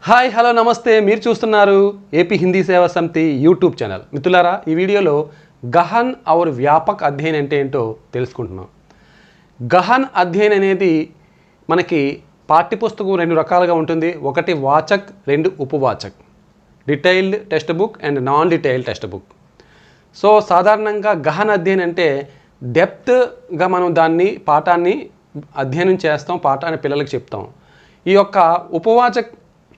Hi hello నమస్తే మీరు చూస్తున్నారు ఏపీ హిందీ సేవా సమితి యూట్యూబ్ ఛానల్. మిత్రులారా, ఈ వీడియోలో గహన్ और వ్యాపక్ అధ్యయన్ అంటే ఏంటో తెలుసుకుంటున్నాం. గహన్ అధ్యయన్ అనేది మనకి పాఠ్యపుస్తకం రెండు రకాలుగా ఉంటుంది. ఒకటి వాచక్, రెండు ఉపవాచక్. Detailed text book and non detailed text book. So సాధారణంగా గహన్ అధ్యయన్ అంటే డెప్త్గా మనం పాఠాన్ని అధ్యయనం చేస్తాం, పాఠాన్ని పిల్లలకి చెప్తాం. ఈ యొక్క ఉపవాచక్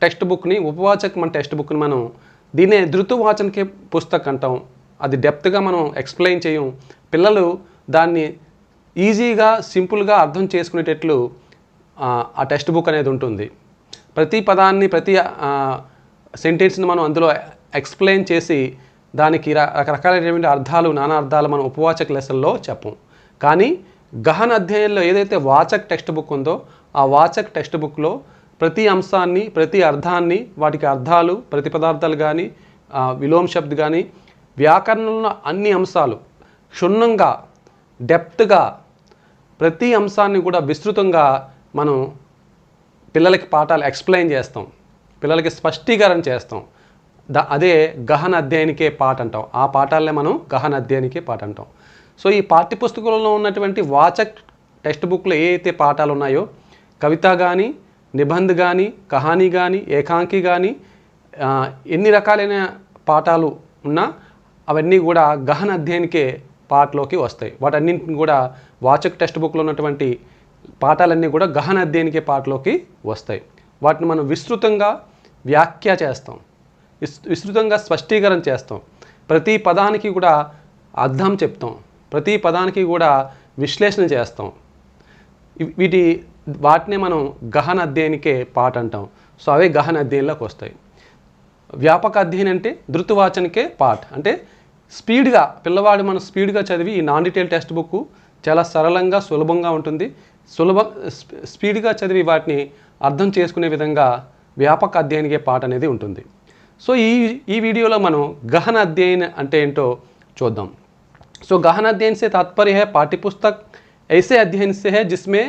మన టెక్స్ట్ బుక్ని మనం దీన్నే ధృతువాచనకే పుస్తక్ అంటాం. అది డెప్త్గా మనం ఎక్స్ప్లెయిన్ చేయం. పిల్లలు దాన్ని ఈజీగా సింపుల్గా అర్థం చేసుకునేటట్లు ఆ టెక్స్ట్ బుక్ అనేది ఉంటుంది. ప్రతి పదాన్ని ప్రతి సెంటెన్స్ని మనం అందులో ఎక్స్ప్లెయిన్ చేసి దానికి రకరకాలైనటువంటి అర్థాలు, నానా అర్థాలు మనం ఉపవాచక లెసన్లో చెప్పం. కానీ గహన్ అధ్యయనంలో ఏదైతే వాచక్ టెక్స్ట్ బుక్ ఉందో ఆ వాచక్ టెక్స్ట్ బుక్లో ప్రతి అంశాన్ని, ప్రతి అర్థాన్ని, వాటికి అర్థాలు, ప్రతిపదార్థాలు కానీ, విలోమ శబ్ద్ కానీ, వ్యాకరణంలో అన్ని అంశాలు క్షుణ్ణంగా డెప్త్గా ప్రతి అంశాన్ని కూడా విస్తృతంగా మనం పిల్లలకి పాఠాలు ఎక్స్ప్లెయిన్ చేస్తాం, పిల్లలకి స్పష్టీకరణ చేస్తాం. అదే గహన్ అధ్యయనికే పాఠ అంటాం. ఆ పాఠాలనే మనం గహన్ అధ్యయనికే పాఠ అంటాం. సో ఈ పాఠ్యపుస్తకంలో ఉన్నటువంటి వాచక్ టెక్స్ట్ బుక్లో ఏ అయితే పాఠాలు ఉన్నాయో, కవిత కానీ, నిబంధ్ కానీ, కహానీ కానీ, ఏకాంకి కానీ, ఎన్ని రకాలైన పాఠాలు ఉన్నా అవన్నీ కూడా గహన్ అధ్యయనికే పాఠలోకి వస్తాయి. వాటన్నింటిని కూడా వాచక్ టెక్స్ట్ బుక్లో ఉన్నటువంటి పాఠాలన్నీ కూడా గహన్ అధ్యయనికే పాఠలోకి వస్తాయి. వాటిని మనం విస్తృతంగా వ్యాఖ్య చేస్తాం, విస్తృతంగా స్పష్టీకరణ చేస్తాం. ప్రతి పదానికి కూడా అర్థం చెప్తాం, ప్రతి పదానికి కూడా విశ్లేషణ చేస్తాం. వాటినే మనం గహన్ అధ్యయనికే పాఠ అంటాం. సో అవే గహన్ అధ్యయనంలోకి వస్తాయి. వ్యాపక అధ్యయనం అంటే ధృతువాచనకే పాఠ అంటే స్పీడ్గా పిల్లవాడు మనం స్పీడ్గా చదివి ఈ నాన్ డీటెయిల్ టెక్స్ట్ బుక్ చాలా సరళంగా సులభంగా ఉంటుంది. స్పీడ్గా చదివి వాటిని అర్థం చేసుకునే విధంగా వ్యాపక అధ్యయనికే పాఠ అనేది ఉంటుంది. సో ఈ వీడియోలో మనం గహన్ అధ్యయన్ అంటే ఏంటో చూద్దాం. సో गहन अध्ययन से तात्पर्य है पाठ्यपुस्तक ऐसे अध्ययन से है जिसमें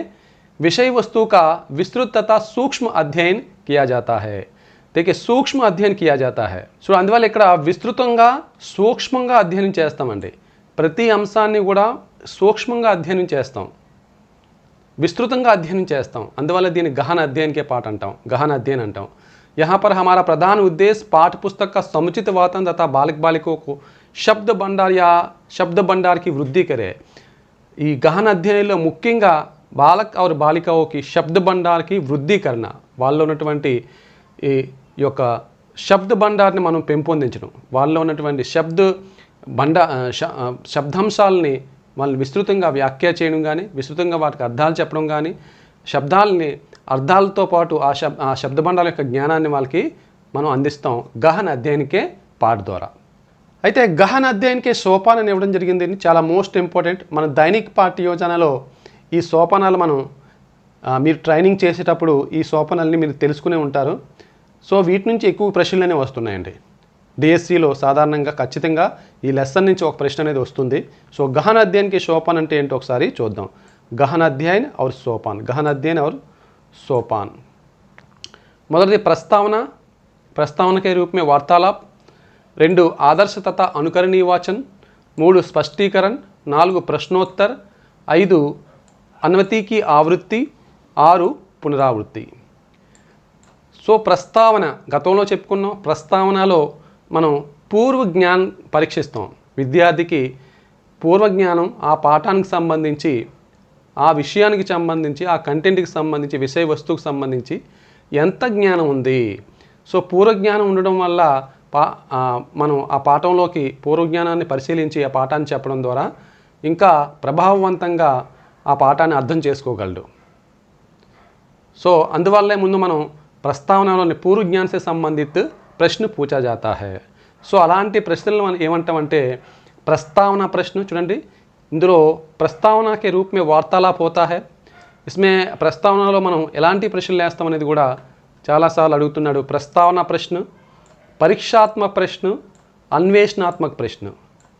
विषय वस्तु का विस्तृत तथा सूक्ष्म अध्ययन किया जाता है. देखिए सूक्ष्म अध्ययन किया जाता है. సో అందువల్ల ఇక్కడ విస్తృతంగా సూక్ష్మంగా అధ్యయనం చేస్తామండి. ప్రతి అంశాన్ని కూడా సూక్ష్మంగా అధ్యయనం చేస్తాం, విస్తృతంగా అధ్యయనం చేస్తాం. అందువల్ల దీన్ని गहन अध्ययन के पाठ अंटाम, गहन अध्ययन अंटाम. यहाँ पर हमारा प्रधान उद्देश्य पाठ पुस्तक का समुचित वाचन तथा बालक बालिकों को शब्द भंडार की वृद्धि करे. ఈ గహన్ అధ్యయనంలో ముఖ్యంగా బాలక్ और బాలికకి శబ్ద భండార్కి వృద్ధి కరణ, వాళ్ళలో ఉన్నటువంటి ఈ యొక్క శబ్ద భండార్ని మనం పెంపొందించడం, వాళ్ళలో ఉన్నటువంటి శబ్దాంశాలని వాళ్ళని విస్తృతంగా వ్యాఖ్య చేయడం కానీ, విస్తృతంగా వాటికి అర్థాలు చెప్పడం కానీ, శబ్దాలని అర్థాలతో పాటు ఆ శబ్ద భండాల యొక్క జ్ఞానాన్ని వాళ్ళకి మనం అందిస్తాం గహన్ అధ్యయనికే పాఠ ద్వారా. అయితే గహన్ అధ్యయనికే సోపానాన్ని ఇవ్వడం జరిగింది. చాలా మోస్ట్ ఇంపార్టెంట్. మన దైనిక్ పాఠ్య యోజనలో ఈ సోపానాలు మనం మీరు ట్రైనింగ్ చేసేటప్పుడు ఈ సోపానాలని మీరు తెలుసుకునే ఉంటారు. సో వీటి నుంచి ఎక్కువ ప్రశ్నలు అనేవి వస్తున్నాయండి. డిఎస్సిలో సాధారణంగా ఖచ్చితంగా ఈ లెసన్ నుంచి ఒక ప్రశ్న అనేది వస్తుంది. సో గహన్ అధ్యయన్కి సోపాన్ అంటే ఏంటో ఒకసారి చూద్దాం. గహన్ అధ్యయన్ और सोपान, गहन अध्ययन और सोपान. మొదటిది प्रस्तावना के रूप में वार्तालाप, 2 आदर्श तथा अनुकरणीय वाचन, 3 स्पष्टीकरण, 4 प्रश्नोत्तर, 5 अन्वति की आवृत्ति, 6 పునరావృత్తి. సో ప్రస్తావన గతంలో చెప్పుకున్నాం. ప్రస్తావనలో మనం పూర్వ జ్ఞానం పరీక్షిస్తాం. విద్యార్థికి పూర్వజ్ఞానం ఆ పాఠానికి సంబంధించి, ఆ విషయానికి సంబంధించి, ఆ కంటెంట్కి సంబంధించి, విషయ వస్తువుకు సంబంధించి ఎంత జ్ఞానం ఉంది. సో పూర్వజ్ఞానం ఉండడం వల్ల మనం ఆ పాఠంలోకి పూర్వజ్ఞానాన్ని పరిశీలించి ఆ పాఠాన్ని చెప్పడం ద్వారా ఇంకా ప్రభావవంతంగా ఆ పాఠాన్ని అర్థం చేసుకోగలడు. సో అందువల్లే ముందు మనం ప్రస్తావనలోని పూర్వ జ్ఞాన్ సే సంబంధిత ప్రశ్న పూచా జాతా హై. సో అలాంటి ప్రశ్నలు మనం ఏమంటామంటే ప్రస్తావన ప్రశ్న. చూడండి, ఇందులో ప్రస్తావనకే రూప్ మే వార్తాలాప్ హోతా హై. ఇస్మే ప్రస్తావనలో మనం ఎలాంటి ప్రశ్నలు వేస్తాం అనేది కూడా చాలాసార్లు అడుగుతున్నాడు. ప్రస్తావన ప్రశ్న, పరీక్షాత్మక ప్రశ్న, అన్వేషణాత్మక ప్రశ్న,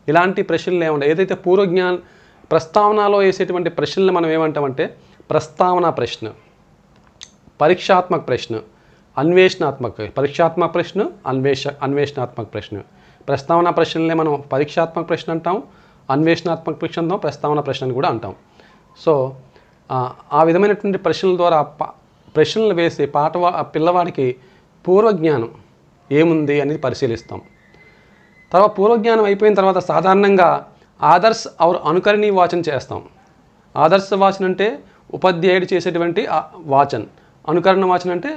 ఇలాంటి ప్రశ్నలు ఏమంటాయి. ఏదైతే పూర్వజ్ఞాన్ ప్రస్తావనలో వేసేటువంటి ప్రశ్నలు మనం ఏమంటామంటే ప్రస్తావన ప్రశ్న, పరీక్షాత్మక ప్రశ్న, అన్వేషణాత్మక పరీక్షాత్మక ప్రశ్న, అన్వేషణాత్మక ప్రశ్న. ప్రస్తావన ప్రశ్నలనే మనం పరీక్షాత్మక ప్రశ్న అంటాం, అన్వేషణాత్మక ప్రశ్న అంటాం, ప్రస్తావన ప్రశ్న అని కూడా అంటాం. సో ఆ విధమైనటువంటి ప్రశ్నల ద్వారా ప్రశ్నలు వేసి పిల్లవాడికి పూర్వజ్ఞానం ఏముంది అనేది పరిశీలిస్తాం. తర్వాత పూర్వజ్ఞానం అయిపోయిన తర్వాత సాధారణంగా ఆదర్శ ఔర్ అనుకరణీయ వాచన చేస్తాం. ఆదర్శ వాచన అంటే ఉపాధ్యాయుడు చేసేటువంటి వాచన్, అనుకరణ వాచన అంటే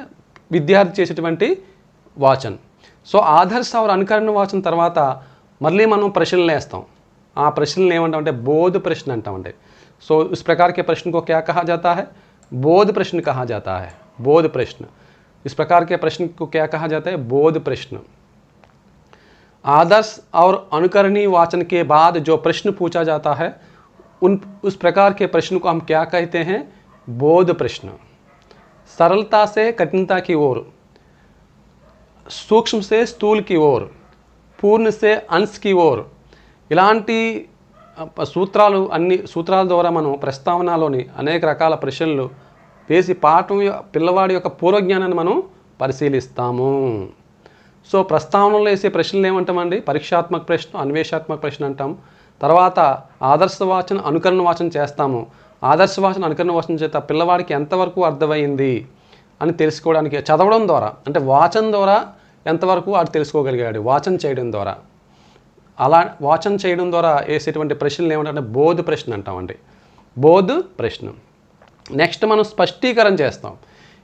విద్యార్థి చేసేటువంటి వాచన్. సో ఆదర్శ ఔర్ అనుకరణ వాచన తర్వాత మళ్ళీ మనం ప్రశ్నలు వేస్తాం. ఆ ప్రశ్నలు ఏమంటామంటే बोध प्रश्न అంటామంటే. సో इस प्रकार के प्रश्न को क्या कहा जाता है? बोध प्रश्न कहा जाता है. बोध प्रश्न. इस प्रकार के प्रश्न को क्या कहा जाता है? बोध प्रश्न. आदर्श और अनुकरणीय वाचन के बाद जो प्रश्न पूछा जाता है उस प्रकार के प्रश्न को हम क्या कहते हैं? बोध प्रश्न. सरलता से कठिनता की ओर, सूक्ष्म से स्थूल की ओर, पूर्ण से अंश की ओर, ఇలాంటి అన్ని సూత్రాల ద్వారా మనం ప్రస్తావనలోని అనేక రకాల ప్రశ్నలు వేసి పిల్లవాడి యొక్క పూర్వజ్ఞానాన్ని మనం పరిశీలిస్తాము. సో ప్రస్తావనలో వేసే ప్రశ్నలు ఏమంటామండి? పరీక్షాత్మక ప్రశ్న, అన్వేషాత్మక ప్రశ్న అంటాం. తర్వాత ఆదర్శ వాచన, అనుకరణ వాచన చేస్తాము. ఆదర్శ వాచన, అనుకరణ వాచన చేత పిల్లవాడికి ఎంతవరకు అర్థమైంది అని తెలుసుకోవడానికి చదవడం ద్వారా, అంటే వాచన ద్వారా ఎంతవరకు వాడు తెలుసుకోగలిగాడు వాచన చేయడం ద్వారా. అలా వాచన చేయడం ద్వారా వేసేటువంటి ప్రశ్నలు ఏమంటే బోధ ప్రశ్న అంటామండి. బోధ ప్రశ్న. నెక్స్ట్ మనం స్పష్టీకరణ చేస్తాం.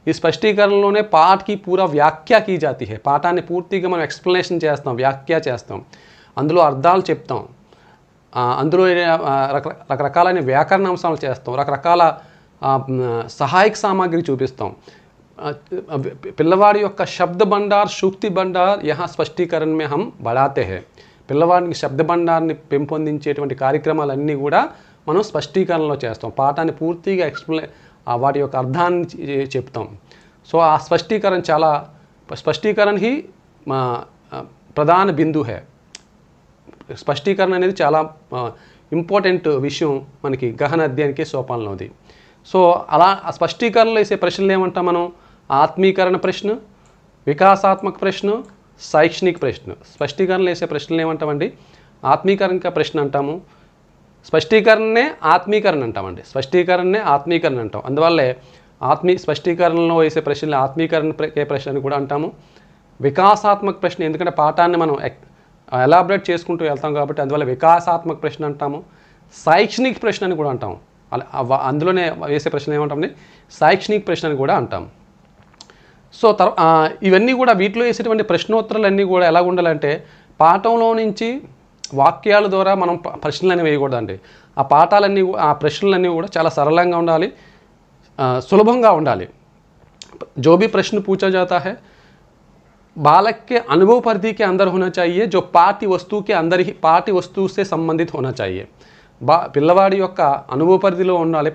ఈ స్పష్టీకరణలోనే పాఠకి పూరా వ్యాఖ్య కీ జాతి హై. పాఠాన్ని పూర్తిగా మనం ఎక్స్ప్లెనేషన్ చేస్తాం, వ్యాఖ్య చేస్తాం, అందులో అర్థాలు చెప్తాం, అందులో రకరకాలైన వ్యాకరణ అంశాలు చేస్తాం, రకరకాల సహాయక సామాగ్రి చూపిస్తాం. పిల్లవాడి యొక్క శబ్ద బండార్, సూక్తి బండార్ యహా స్పష్టీకరణ మే హమ్ బడాతే హై. పిల్లవాడికి శబ్ద బండార్ని పెంపొందించేటువంటి కార్యక్రమాలన్నీ కూడా మనం స్పష్టీకరణలో చేస్తాం. పాఠాన్ని పూర్తిగా వాటి యొక్క అర్థాన్ని చెప్తాం. సో ఆ స్పష్టీకరణ హీ ప్రధాన బిందు హై. స్పష్టీకరణ అనేది చాలా ఇంపార్టెంట్ విషయం మనకి గహన అధ్యయనకే సోపానంలో ఉంది. సో అలా ఆ స్పష్టీకరణలో వేసే ప్రశ్నలు ఏమంటాం మనం? ఆత్మీకరణ ప్రశ్న, వికాసాత్మక ప్రశ్న, శైక్షణిక ప్రశ్న. స్పష్టీకరణలు వేసే ప్రశ్నలు ఏమంటామండి? ఆత్మీకరణ ప్రశ్న అంటాము, స్పష్టీకరణనే ఆత్మీకరణ అంటామండి. స్పష్టీకరణనే ఆత్మీకరణ అంటాం. అందువల్లే స్పష్టీకరణలో వేసే ప్రశ్నలు ఆత్మీకరణ ప్రశ్న అని కూడా అంటాము. వికాసాత్మక ప్రశ్న, ఎందుకంటే పాఠాన్ని మనం ఎలాబరేట్ చేసుకుంటూ వెళ్తాం కాబట్టి అందువల్ల వికాసాత్మక ప్రశ్న అంటాము. శైక్షణిక ప్రశ్న అని కూడా అంటాము. అందులోనే వేసే ప్రశ్న ఏమంటామండి? శైక్షణిక ప్రశ్న అని కూడా అంటాం. సో ఇవన్నీ కూడా వీటిలో వేసేటువంటి ప్రశ్నోత్తరాలు అన్నీ కూడా ఎలా ఉండాలంటే పాఠంలో నుంచి వాక్యాల ద్వారా మనం ప్రశ్నలు వేయకూడదండి. ఆ ప్రశ్నలన్నీ కూడా చాలా సరళంగా ఉండాలి, సులభంగా ఉండాలి. जो भी प्रश्न पूछा जाता है बालक के अनुभव परिधि के अंदर होना चाहिए, जो पाठ्य वस्तु के अंदर ही पाठ्य वस्तु से संबंधित होना चाहिए. పిల్లవాడి యొక్క అనుభవ పరిధిలో ఉండాలి.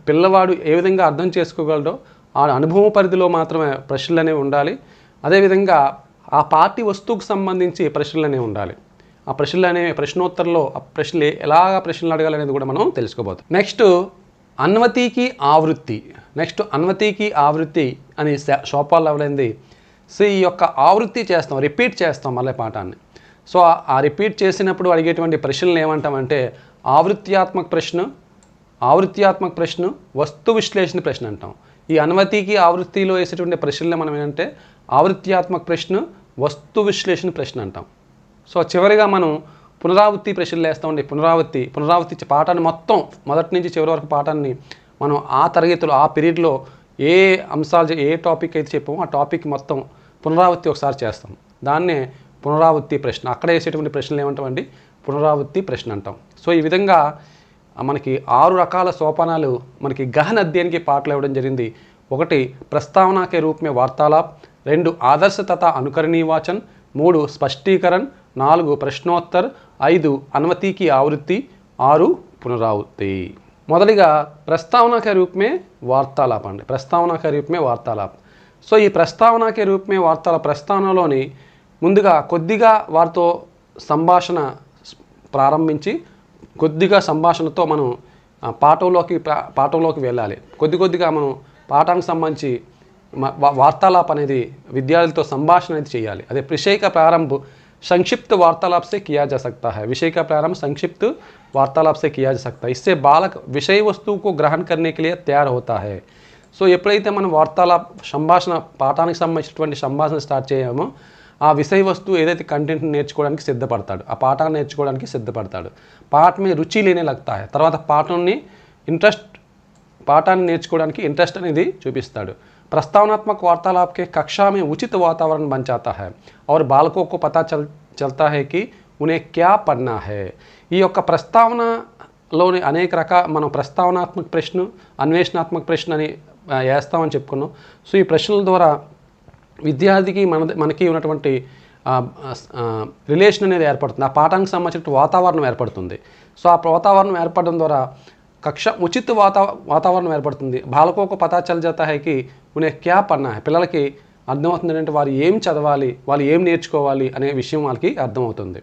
పిల్లవాడు ఏ విధంగా అర్థం చేసుకోగలడో ఆ అనుభవం పరిధిలో మాత్రమే ప్రశ్నలు అనేవి ఉండాలి. అదేవిధంగా ఆ పాఠ్య వస్తువుకు సంబంధించి ప్రశ్నలు అనేవి ఉండాలి. ఆ ప్రశ్నలు అనేవి ప్రశ్నోత్తరంలో ఆ ప్రశ్నలు ఎలాగా ప్రశ్నలు అడగాలనేది కూడా మనం తెలుసుకోబోతాం. నెక్స్ట్ అన్వతికి ఆవృత్తి అని సోపాల్లో అవలేంది. సో ఈ యొక్క ఆవృత్తి చేస్తాం, రిపీట్ చేస్తాం మళ్ళీ పాఠాన్ని. సో ఆ రిపీట్ చేసినప్పుడు అడిగేటువంటి ప్రశ్నలు ఏమంటామంటే ఆవృత్యాత్మక ప్రశ్న, వస్తు విశ్లేషణ ప్రశ్న అంటాం. ఈ అన్వతికి ఆవృత్తిలో వేసేటువంటి ప్రశ్నలు మనం ఏంటంటే ఆవృత్యాత్మక ప్రశ్న, వస్తు విశ్లేషణ ప్రశ్న అంటాం. సో చివరిగా మనం పునరావృత్తి ప్రశ్నలు వేస్తామండి. పునరావృత్తి పాఠాన్ని మొత్తం మొదటి నుంచి చివరి వరకు పాఠాన్ని మనం ఆ తరగతిలో ఆ పీరియడ్లో ఏ అంశాలు ఏ టాపిక్ అయితే చెప్పామో ఆ టాపిక్ మొత్తం పునరావృత్తి ఒకసారి చేస్తాం. దాన్నే పునరావృత్తి ప్రశ్న. అక్కడ వేసేటువంటి ప్రశ్నలు ఏమంటామండి? పునరావృత్తి ప్రశ్న అంటాం. సో ఈ విధంగా మనకి 6 రకాల సోపానాలు మనకి గహన అధ్యయనకి పాటలు ఇవ్వడం జరిగింది. 1 ప్రస్తావన के रूप में वार्तालाप, 2 आदर्श तथा अनुकरणीय वाचन, 3 स्पष्टीकरण, 4 प्रश्नोत्तर, 5 अनवति की आवृत्ति, 6 पुनरावृत्ति. మొదటిగా ప్రస్తావన के रूप में वार्तालाप అండి. ప్రస్తావన के रूप में वार्तालाप. సో ఈ ప్రస్తావన के रूप में वार्तालाप ప్రస్తావనలోని ముందుగా కొద్దిగా వారితో సంభాషణ ప్రారంభించి కొద్దిగా సంభాషణతో మనం పాఠంలోకి వెళ్ళాలి. కొద్దిగా మనం పాఠానికి సంబంధించి वार्तालाप అనేది విద్యార్థులతో సంభాషణ అనేది చేయాలి. అదే विषय का प्रारंभ संक्षिप्त वार्तालाप से किया जा सकता है. विषय का प्रारंभ संक्षिप्त वार्तालाप से किया जा सकता है. इससे बालक विषय वस्तु को ग्रहण करने के लिए तैयार होता है. సో ఎప్పుడైతే మనం వార్తాలాప్ సంభాషణ పాఠానికి సంబంధించినటువంటి సంభాషణ స్టార్ట్ చేయమో ఆ విషయ వస్తువు ఏదైతే కంటెంట్ని నేర్చుకోవడానికి సిద్ధపడతాడు, ఆ పాఠాన్ని నేర్చుకోవడానికి సిద్ధపడతాడు. పాఠ మీద రుచి లేనే లగ్తా హై. తర్వాత పాఠాన్ని నేర్చుకోవడానికి ఇంట్రెస్ట్ అనేది చూపిస్తాడు. प्रस्तावनात्मक वार्तालाप के कक्षा में उचित वातावरण बन जाता है और बालकों को पता चलता है कि उन्हें क्या पढ़ना है. ఈ యొక్క ప్రస్తావనలోని అనేక మనం ప్రస్తావనాత్మక ప్రశ్న, అన్వేషణాత్మక ప్రశ్న అని వేస్తామని చెప్పుకున్నాం. సో ఈ ప్రశ్నల ద్వారా విద్యార్థికి మనకి ఉన్నటువంటి రిలేషన్ అనేది ఏర్పడుతుంది. ఆ పాఠానికి సంబంధించిన వాతావరణం ఏర్పడుతుంది. సో ఆ వాతావరణం ఏర్పడడం ద్వారా కక్ష ఉచిత వాతావరణం ఏర్పడుతుంది. బాలకోకు పతా చల్ జాతా హై కి ఉనే క్యా పన్నా హై. పిల్లలకి అర్థమవుతుంది అంటే వారు ఏం చదవాలి, వాళ్ళు ఏం నేర్చుకోవాలి అనే విషయం వాళ్ళకి అర్థమవుతుంది.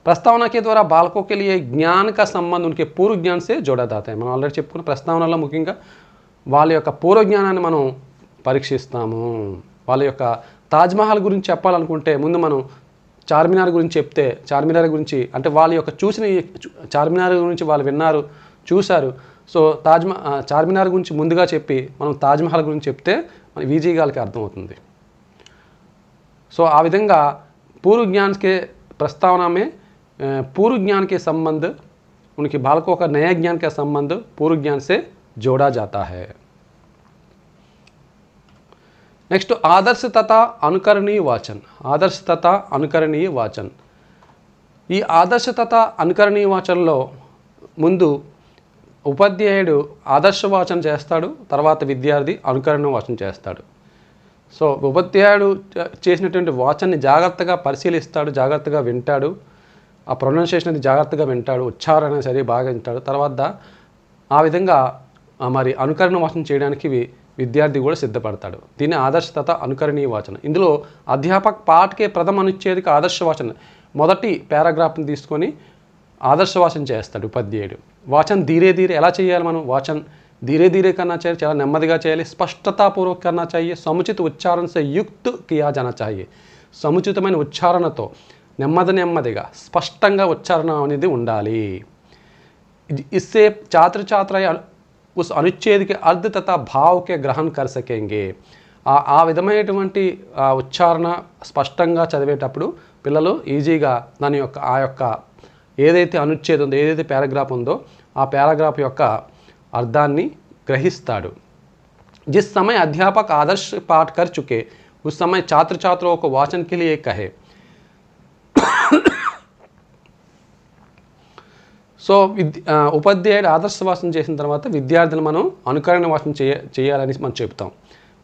ప్రస్తావన के द्वारा बालकों के लिए ज्ञान का संबंध उनके पूर्व ज्ञान से जोड़ा जाता है. మనం ఆల్రెడీ చెప్పుకున్న ప్రస్తావనలో ముఖ్యంగా వాళ్ళ యొక్క పూర్వ జ్ఞానాన్ని మనం పరీక్షిస్తాము. వాళ్ళ యొక్క తాజ్మహల్ గురించి చెప్పాలనుకుంటే ముందు మనం చార్మినార్ గురించి చెప్తే, చార్మినార్ గురించి అంటే వాళ్ళ యొక్క చూసిన చార్మినార్ గురించి వాళ్ళు విన్నారు, చూశారు. సో చార్మినార్ గురించి ముందుగా చెప్పి మనం తాజ్మహల్ గురించి చెప్తే మన ఈజీగాలకి అర్థమవుతుంది. సో ఆ విధంగా పూర్వ జ్ఞాన్కే प्रस्तावना में पूर्व ज्ञान के संबंध उनके बालकों का नया ज्ञान का संबंध पूर्व ज्ञान से जोड़ा जाता है. नेक्स्ट आदर्श तथा अनुकरणीय वाचन. आदर्श तथा अनुकरणीय वाचन. ఈ ఆదర్శ తథా అనుకరణీయ వాచనలో ముందు ఉపాధ్యాయుడు ఆదర్శ వాచన చేస్తాడు, తర్వాత విద్యార్థి అనుకరణ వాచన చేస్తాడు. సో ఉపాధ్యాయుడు చేసినటువంటి వాచనని జాగ్రత్తగా పరిశీలిస్తాడు, జాగ్రత్తగా వింటాడు, ఆ ప్రొనౌన్సియేషన్ అది జాగ్రత్తగా వింటాడు, ఉచ్చారణ సరే బాగా వింటాడు. తర్వాత ఆ విధంగా మరి అనుకరణ వాచన చేయడానికి విద్యార్థి కూడా సిద్ధపడతాడు. దీన్ని ఆదర్శ తథా అనుకరణీయ వాచన. ఇందులో అధ్యాపక్ పాఠకే ప్రథమ అనుచ్ఛేదిక ఆదర్శ వాచన మొదటి పారాగ్రాఫ్ని తీసుకొని ఆదర్శ వాచన చేస్తాడు ఉపాధ్యాయుడు. వాచన ధీరే ధీరే ఎలా చేయాలి మనం? వాచన धीरे धीरे करना चाहिए, చాలా నెమ్మదిగా చేయాలి. స్పష్టతాపూర్వక करना चाहिए, సముచిత ఉచ్చారణ से युक्त किया जाना चाहिए. సముచితమైన ఉచ్చారణతో నెమ్మదిగా స్పష్టంగా ఉచ్చారణ అనేది ఉండాలి. इससे छात्र छात्राएं उस अनुच्छेद के अर्थ तथा भाव के ग्रहण कर सकेंगे. ఆ విధమైనటువంటి ఉచ్చారణ స్పష్టంగా చదివేటప్పుడు పిల్లలు ఈజీగా దాని యొక్క ఆ యొక్క ఏదైతే అనుచ్ఛేదం ఉందో, ఏదైతే పారాగ్రాఫ్ ఉందో ఆ పారాగ్రాఫ్ యొక్క अर्धाన్ని ग्रहिस्ताडु. जिस समय अध्यापक आदर्श पाठ कर चुके उस समय छात्र छात्राओं को वाचन के लिए कहे. సో ఉపాధ్యాయుడు ఆదర్శ వాచన చేసిన తర్వాత విద్యార్థులు మనం అనుకరణ వాచన చేయాలని మనం చెప్తాం.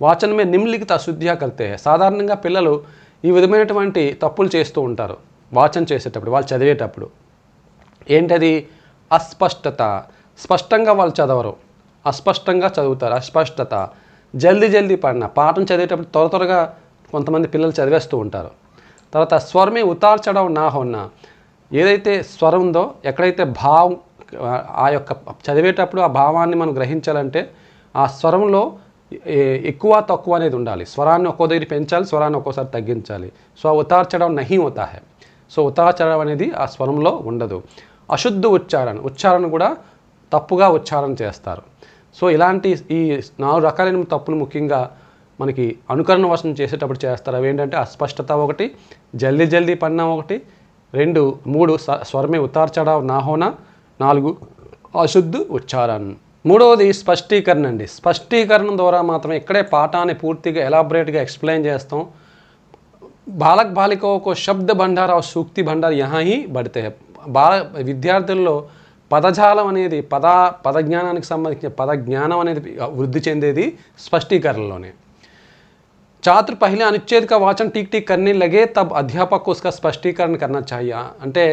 వాచన మే నిమ్నలిఖిత అశుద్ధ్యా కర్తే హై. సాధారణంగా పిల్లలు ఈ విధమైనటువంటి తప్పులు చేస్తూ ఉంటారు వాచన చేసేటప్పుడు, వాళ్ళు చదివేటప్పుడు. ఏంటది? అస్పష్టత. స్పష్టంగా వాళ్ళు చదవరు, అస్పష్టంగా చదువుతారు. అస్పష్టత. జల్దీ పడిన పాఠం చదివేటప్పుడు త్వరగా కొంతమంది పిల్లలు చదివేస్తూ ఉంటారు. తర్వాత స్వరమే ఉతార్ చడవ నా హోన్నా. ఏదైతే స్వరం ఉందో, ఎక్కడైతే భావం ఆ యొక్క చదివేటప్పుడు ఆ భావాన్ని మనం గ్రహించాలంటే ఆ స్వరంలో ఎక్కువ తక్కువ అనేది ఉండాలి. స్వరాన్ని ఒక్కో దగ్గర పెంచాలి, స్వరాన్ని ఒక్కోసారి తగ్గించాలి. సో ఉతార్ చడవ నహీ హోతా హై. సో ఉతార్ చడవ అనేది ఆ స్వరంలో ఉండదు. అశుద్ధ ఉచ్చారణ కూడా తప్పుగా ఉచ్చారణ చేస్తారు. సో ఇలాంటి ఈ 4 రకాలైన తప్పులు ముఖ్యంగా మనకి అనుకరణ వాచన చేసేటప్పుడు చేస్తారు. అవి ఏంటంటే అస్పష్టత ఒకటి, జల్దీ పడినా ఒకటి, 2 3 స్వరమే ఉతార్ చడావ్ నా హోనా, 4 అశుద్ధ ఉచ్చారణ. మూడవది స్పష్టీకరణ అండి. స్పష్టీకరణ ద్వారా మాత్రమే ఇక్కడే పాఠాన్ని పూర్తిగా ఎలాబరేట్గా ఎక్స్ప్లెయిన్ చేస్తాం. బాలక్ బాలికో శబ్ద భండార్ और सूक्ति भंडार यहाँ ही बढ़ते हैं. విద్యార్థుల్లో పదజాలం అనేది పదజ్ఞానానికి సంబంధించిన పదజ్ఞానం అనేది వృద్ధి చెందేది స్పష్టీకరణలోనే. छात्र पहले अनुच्छेद का वाचन ठीक करने लगे तब अध्यापक को उसका स्पष्टीकरण करना चाहिए. అంటే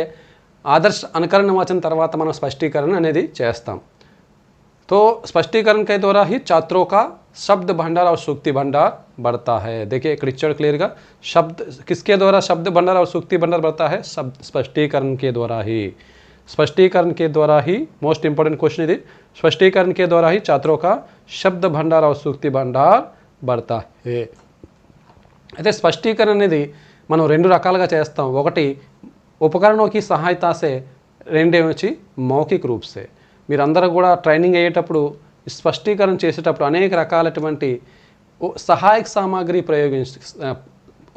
ఆదర్శ అనుకరణ వాచన తర్వాత మనం స్పష్టీకరణ అనేది చేస్తాం. तो स्पष्टीकरण के द्वारा ही छात्रों का शब्द भंडार और सूक्ति भंडार बढ़ता है. देखिए एक पिक्चर क्लियर का शब्द किसके द्वारा शब्द भंडार और सूक्ति भंडार बढ़ता है? शब्द स्पष्टीकरण के द्वारा ही. स्पष्टीकरण के द्वारा ही मोस्ट इंपॉर्टेंट क्वेश्चन है. स्पष्टीकरण के द्वारा ही छात्रों का शब्द भंडार और सूक्ति भंडार బడతా హే. అయితే స్పష్టీకరణ అనేది మనం 2 రకాలుగా చేస్తాం. ఒకటి ఉపకరణోకి సహాయతాసే, రెండేమొచ్చి మౌఖిక రూప్సే. మీరందరూ కూడా ట్రైనింగ్ అయ్యేటప్పుడు స్పష్టీకరణ చేసేటప్పుడు అనేక రకాలటువంటి సహాయక సామాగ్రి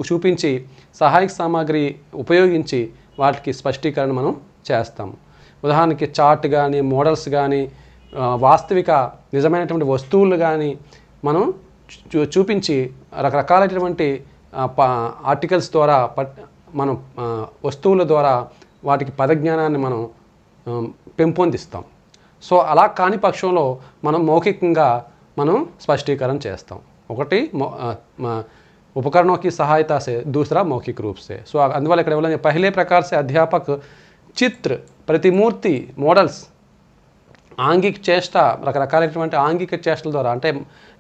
చూపించి సహాయక సామాగ్రి ఉపయోగించి వాటికి స్పష్టీకరణ మనం చేస్తాము. ఉదాహరణకి చార్ట్ కానీ, మోడల్స్ కానీ, వాస్తవిక నిజమైనటువంటి వస్తువులు కానీ మనం చూపించి రకరకాలైనటువంటి ఆర్టికల్స్ ద్వారా మనం వస్తువుల ద్వారా వాటికి పదజ్ఞానాన్ని మనం పెంపొందిస్తాం. సో అలా కాని పక్షంలో మనం మౌఖికంగా మనం స్పష్టీకరణ చేస్తాం. ఒకటి उपकरणों की सहायता से, दूसरा मौखिक रूप से. सो అందువల్ల ఇక్కడ बोला पहले प्रकार से अध्यापक चित्र, प्रतिमूर्ति, मॉडल्स, ఆంగిక చేష్ట, రకరకాలైనటువంటి ఆంగిక చేష్టల ద్వారా అంటే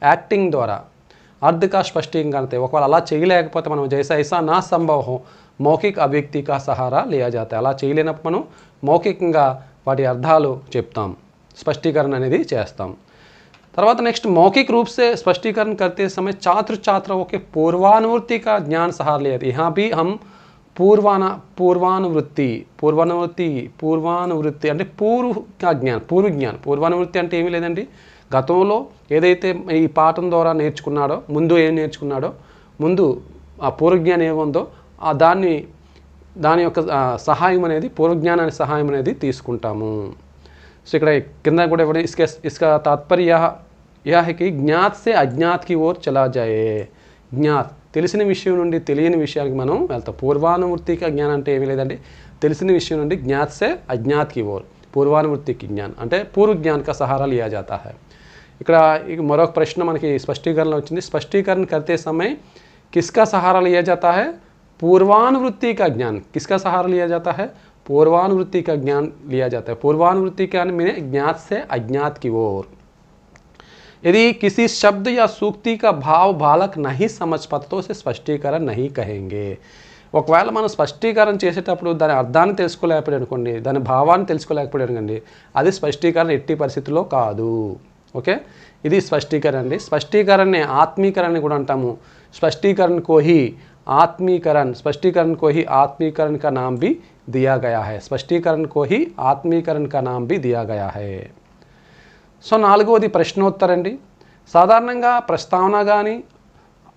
యాక్టింగ్ ద్వారా अर्ध का स्पष्टीकरण करते हैं. ఒకవేళ అలా చేయలేకపోతే మనం जैसा ऐसा ना संभव हो मौखिक अभिव्यक्ति का सहारा लिया जाता है. అలా చేయలేనప్పుడు మనం మౌఖికంగా వాటి అర్థాలు చెప్తాం, స్పష్టీకరణ అనేది చేస్తాం. తర్వాత నెక్స్ట్ मौखिक रूप से स्पष्टीकरण करते समय छात्र छात्राओं के पूर्वानुवृत्ति का ज्ञान सहारा लिया. यहाँ भी हम పూర్వానువృత్తి అంటే పూర్వానువృత్తి అంటే ఏమీ లేదండి, గతంలో ఏదైతే ఈ పాఠం ద్వారా నేర్చుకున్నాడో, ముందు ఏం నేర్చుకున్నాడో, ముందు ఆ పూర్వజ్ఞానం ఏముందో దాని యొక్క సహాయం అనేది, పూర్వజ్ఞానానికి సహాయం అనేది తీసుకుంటాము. సో ఇక్కడ కింద కూడా इसका तात्पर्य यह है कि ज्ञात से अज्ञात की ओर चला जाए. జ్ఞాత్ తెలిసిన విషయం నుండి తెలియని విషయానికి మనం వెళ్తాం. పూర్వానువృత్తికి జ్ఞానం అంటే ఏమీ లేదండి, తెలిసిన విషయం నుండి జ్ఞాత్ సే అజ్ఞాత్ కి ఓర్, పూర్వానువృత్తికి జ్ఞాన్ అంటే పూర్వ జ్ఞాన్ కా సహారా లియా జాతా హై. ఇక్కడ మరొక ప్రశ్న మనకి స్పష్టీకరణలో వచ్చింది. స్పష్టీకరణ करते समय किसका सहारा लिया जाता है? पूर्वानुवृत्ति का ज्ञान. किसका सहारा लिया जाता है? पूर्वानुवृत्ति का ज्ञान लिया जाता है. पूर्वानुवृत्ति का मैंने ज्ञात से अज्ञात की ओर. यदि किसी शब्द या सूक्ति का भाव बालक नहीं समझ पाता तो उसे स्पष्टीकरण नहीं कहेंगे. ఒకవేళ మనం స్పష్టీకరణ చేసేటప్పుడు దాని అర్థాన్ని తెలుసుకోలేకపోయాడు అనుకోండి, దాని భావాన్ని తెలుసుకోలేకపోయాడు అనుకోండి, అది స్పష్టీకరణ ఎట్టి పరిస్థితుల్లో కాదు. ఓకే, ఇది స్పష్టీకరణ అండి. స్పష్టీకరణని ఆత్మీకరణ కూడా అంటాము. స్పष्टीकरण को ही आत्मीकरण का नाम भी दिया गया है. स्पष्टीकरण को ही आत्मीकरण का नाम भी दिया गया है. సో నాలుగవది ప్రశ్నోత్తరం అండి. సాధారణంగా ప్రస్తావన కానీ,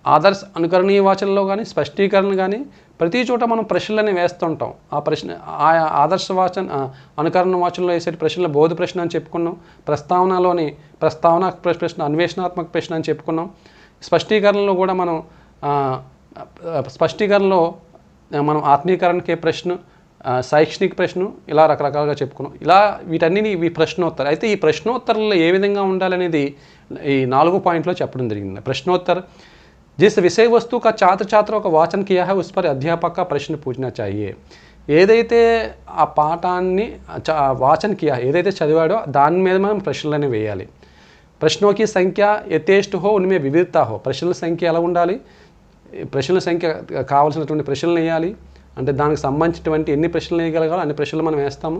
ఆదర్శ అనుకరణీయ వాచనలో కానీ, స్పష్టీకరణ కానీ ప్రతి చోట మనం ప్రశ్నలని వేస్తుంటాం. ఆ ప్రశ్న ఆదర్శ వాచన, అనుకరణ వాచనలో వేసే ప్రశ్నలు బోధ ప్రశ్న అని చెప్పుకున్నాం. ప్రస్తావన ప్రశ్న అన్వేషణాత్మక ప్రశ్న అని చెప్పుకున్నాం. స్పష్టీకరణలో కూడా మనం మనం ఆత్మీకరణకే ప్రశ్న, శైక్షణిక ప్రశ్న, ఇలా రకరకాలుగా చెప్పుకున్నాం. ఇలా వీటన్నిని ప్రశ్నోత్తరం. అయితే ఈ ప్రశ్నోత్తరంలో ఏ విధంగా ఉండాలనేది ఈ 4 పాయింట్లో చెప్పడం జరిగింది. ప్రశ్నోత్తర जिस विषय वस्तु का छात्र छात्रों का वाचन किया है उस पर अध्यापक का प्रश्न पूछना चाहिए. ఏదైతే ఆ పాఠాన్ని వాచన కియా, ఏదైతే చదివాడో దాని మీద మనం ప్రశ్నలని వేయాలి. ప్రశ్నోं की संख्या यथेष्ट हो उनमें विविधता हो. ప్రశ్నల సంఖ్య ఎలా ఉండాలి? ప్రశ్నల సంఖ్య కావాల్సినటువంటి ప్రశ్నలు వేయాలి. అంటే దానికి సంబంధించినటువంటి ఎన్ని ప్రశ్నలు వేయగలగాలో అన్ని ప్రశ్నలు మనం వేస్తాము.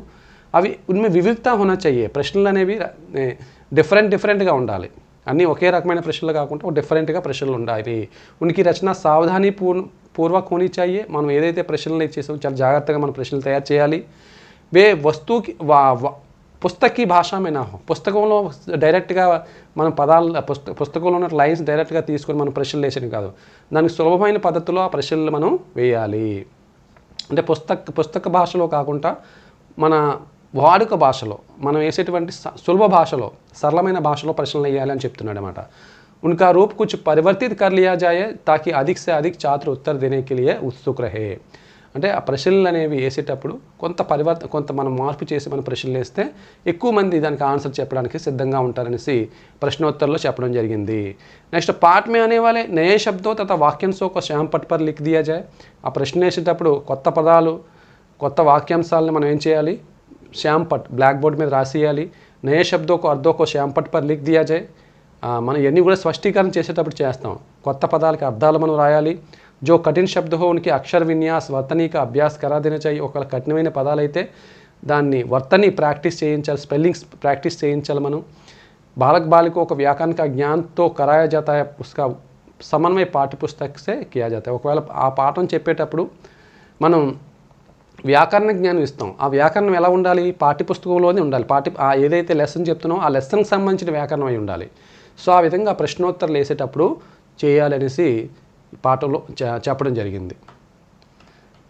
అవి ఉన్మే వివిధత హోనా चाहिए. ప్రశ్నలు అనేవి డిఫరెంట్గా ఉండాలి. అన్నీ ఒకే రకమైన ప్రశ్నలు కాకుండా డిఫరెంట్గా ప్రశ్నలు ఉండాలి. ఉనికి రచన సావధాని పూర్వక్ హోనీ चाहिए. మనం ఏదైతే ప్రశ్నలు ఇచ్చేసామో చాలా జాగ్రత్తగా మనం ప్రశ్నలు తయారు చేయాలి. వే వస్తువుకి పుస్తకీ భాషమే నా హో. పుస్తకంలో డైరెక్ట్గా మనం పదాలు పుస్తకంలో ఉన్న లైన్స్ డైరెక్ట్గా తీసుకొని మనం ప్రశ్నలు వేసేది కాదు. దానికి సులభమైన పద్ధతిలో ఆ ప్రశ్నలు మనం వేయాలి. అంటే పుస్తక భాషలో కాకుండా మన వాడుక భాషలో మనం వేసేటువంటి సులభ భాషలో, సరళమైన భాషలో ప్రశ్నలు వేయాలి అని చెప్తున్నాడు అన్నమాట. उनका रूप कुछ परिवर्तित कर लिया जाए ताकि अधिक से अधिक छात्र उत्तर देने के लिए उत्सुक रहे. అంటే ఆ ప్రశ్నలు అనేవి వేసేటప్పుడు కొంత మనం మార్పు చేసి మనం ప్రశ్నలు వేస్తే ఎక్కువ మంది దానికి ఆన్సర్ చెప్పడానికి సిద్ధంగా ఉంటారనేసి ప్రశ్నోత్తరంలో చెప్పడం జరిగింది. నెక్స్ట్ పాठ में आने वाले नए शब्दों तथा वाक्यांशों को श्याम पट पर लिख दिया जाए. ఆ ప్రశ్న వేసేటప్పుడు కొత్త పదాలు, కొత్త వాక్యాంశాలను మనం ఏం చేయాలి? శ్యామ్ పట్ బ్లాక్ బోర్డ్ మీద రాసేయాలి. నయే శబ్దోं को अर्थों को श्याम पट पर लिख दिया जाए. మనం ఇవన్నీ కూడా స్పష్టీకరణ చేసేటప్పుడు చేస్తాం. కొత్త పదాలకి అర్థాలు మనం రాయాలి. जो कठिन शब्द हो उनके अक्षर विन्यास वर्तनी का अभ्यास करा देना चाहिए. ఒకవేళ కఠినమైన పదాలైతే దాన్ని వర్తని ప్రాక్టీస్ చేయించాలి, స్పెల్లింగ్స్ ప్రాక్టీస్ చేయించాలి. మనం बालक बालिकों को व्याकरण का ज्ञान तो कराया जाता है, उसका సమన్వయ పాఠ్యపుస్తకసే కియా జాతా హై. ఒకవేళ ఆ పాఠం చెప్పేటప్పుడు మనం వ్యాకరణ జ్ఞానం ఇస్తాం. ఆ వ్యాకరణం ఎలా ఉండాలి? పాఠ్యపుస్తకంలోనే ఉండాలి. ఏదైతే లెసన్ చెప్తున్నామో ఆ లెసన్కి సంబంధించిన వ్యాకరణం అయి ఉండాలి. సో ఆ విధంగా ప్రశ్నోత్తరాలు వేసేటప్పుడు చేయాలనేసి పాఠంలో చెప్పడం జరిగింది.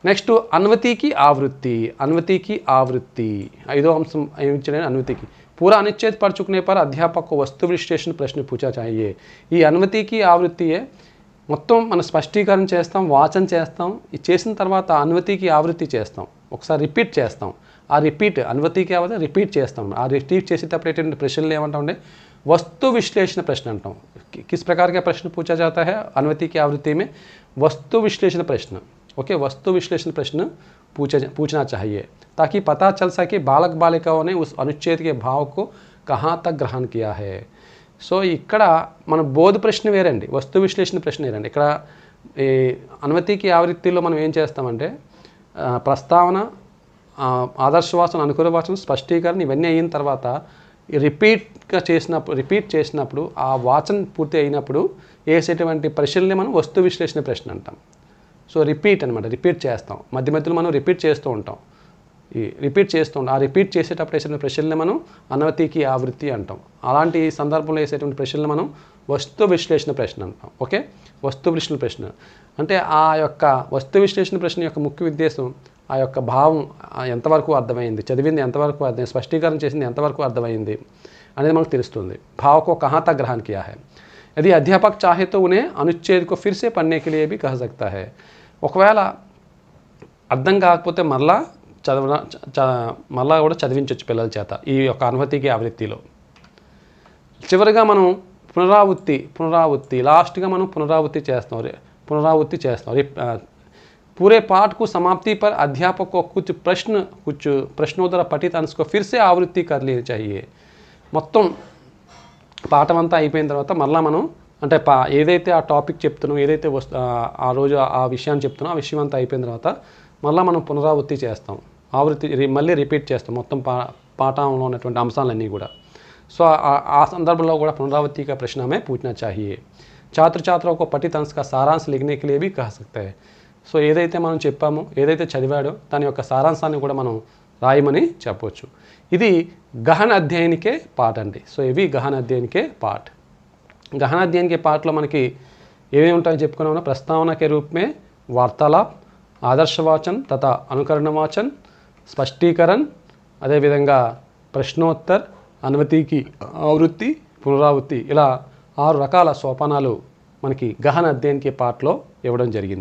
నెక్స్ట్ అన్వతికి ఆవృత్తి. అన్వతికి ఆవృత్తి 5వ అంశం ఏమిచ్చిన అన్వతికి పూరా అనుచ్ఛేद पढ़ चुकने पर अध्यापक को वस्तु विश्लेषण प्रश्न पूछा चाहिए. ఈ అన్వతికి ఆవృత్తియే మొత్తం మనం స్పష్టీకరణ చేస్తాం, వాచన చేస్తాం. ఇది చేసిన తర్వాత అన్వతికి ఆవృత్తి చేస్తాం, ఒకసారి రిపీట్ చేస్తాం. ఆ రిపీట్ అన్వతికి ఆవృత్తి రిపీట్ చేస్తాం. ఆ రిపీట్ చేసేటప్పుడు ఏంటంటే ప్రశ్నలు ఏమంటామంటే वस्तु विश्लेषण प्रश्न अंटाम. किस प्रकार का प्रश्न पूछा जाता है अनवति की आवृत्ति में? वस्तु विश्लेषण प्रश्न. ओके, वस्तु विश्लेषण प्रश्न पूछना चाहिए ताकि पता चल सके बालक बालिकाओं ने उस अनुच्छेद के भाव को कहाँ तक ग्रहण किया है. సో ఇక్కడ మన బోధ ప్రశ్న వేరండి, వస్తు విశ్లేషణ ప్రశ్న వేరండి. ఇక్కడ ఈ అన్వతికి ఆవృత్తిలో మనం ఏం చేస్తామంటే ప్రస్తావన, ఆదర్శవాచన, అనుకూలవాచన, స్పష్టీకరణ ఇవన్నీ అయిన తర్వాత రిపీట్ చేసినప్పుడు ఆ వాచన పూర్తి అయినప్పుడు వేసేటువంటి ప్రశ్నల్ని మనం వస్తు విశ్లేషణ ప్రశ్న అంటాం. సో రిపీట్ అనమాట, రిపీట్ చేస్తాం. మధ్య మధ్యలో మనం రిపీట్ చేస్తూ ఉంటాం. ఆ రిపీట్ చేసేటప్పుడు వేసేటువంటి ప్రశ్నల్ని మనం అన్వతికి ఆవృత్తి అంటాం. అలాంటి సందర్భంలో వేసేటువంటి ప్రశ్నల్ని మనం వస్తు విశ్లేషణ ప్రశ్న అంటాం. ఓకే, వస్తు విశ్లేషణ ప్రశ్న అంటే ఆ యొక్క వస్తు విశ్లేషణ ప్రశ్న యొక్క ముఖ్య ఉద్దేశం ఆ యొక్క భావం ఎంతవరకు అర్థమైంది, చదివింది ఎంతవరకు అర్థమైంది, స్పష్టీకరణ చేసింది ఎంతవరకు అర్థమైంది అనేది మనకు తెలుస్తుంది. भाव को कहाँ तक ग्रहण किया है. यदि अध्यापक चाहे तो उन्हें अनुच्छेद को फिर से पढ़ने के लिए भी कह सकता है. ఒకవేళ అర్థం కాకపోతే మళ్ళా కూడా చదివించవచ్చు పిల్లల చేత ఈ యొక్క అన్వతికి ఆవృత్తిలో. చివరిగా మనం పునరావృత్తి లాస్ట్గా మనం పునరావృత్తి చేస్తాం. पूरे पाठ को समाप्ति पर अध्यापक को कुछ प्रश्नोत्तर पठित अंश को फिर से आवृत्ति कर लेनी चाहिए. మొత్తం పాఠం అంతా అయిపోయిన తర్వాత మళ్ళీ మనం అంటే ఏదైతే ఆ టాపిక్ చెప్తున్నాం, ఏదైతే ఆ రోజు ఆ విషయాన్ని చెప్తున్నాం, ఆ విషయం అంతా అయిపోయిన తర్వాత మళ్ళీ మనం పునరావృత్తి చేస్తాం, మళ్ళీ రిపీట్ చేస్తాం మొత్తం పాఠంలో ఉన్నటువంటి అంశాలన్నీ కూడా. సో ఆ సందర్భంలో కూడా పునరావృత్తి का प्रश्न हमें पूछना चाहिए. छात्र छात्राओं को पठित अंश का सारांश लिखने के लिए भी कह सकते हैं. సో ఏదైతే మనం చెప్పామో, ఏదైతే చదివాడో దాని యొక్క సారాంశాన్ని కూడా మనం రాయమని చెప్పవచ్చు. ఇది గహన అధ్యయనికే పాఠ అండి. సో ఇవి గహన అధ్యయనికే పాఠ. గహన అధ్యయనికే పాఠలో మనకి ఏమేమి ఉంటాయో చెప్పుకున్నామో ప్రస్తావన के रूप में वार्तालाप, ఆదర్శవాచన తథా అనుకరణ వాచన, స్పష్టీకరణ, అదేవిధంగా ప్రశ్నోత్తర్, అన్వతికి ఆవృత్తి, పునరావృత్తి, ఇలా 6 రకాల సోపానాలు మనకి గహన అధ్యయనికే పాఠలో ఇవ్వడం జరిగింది.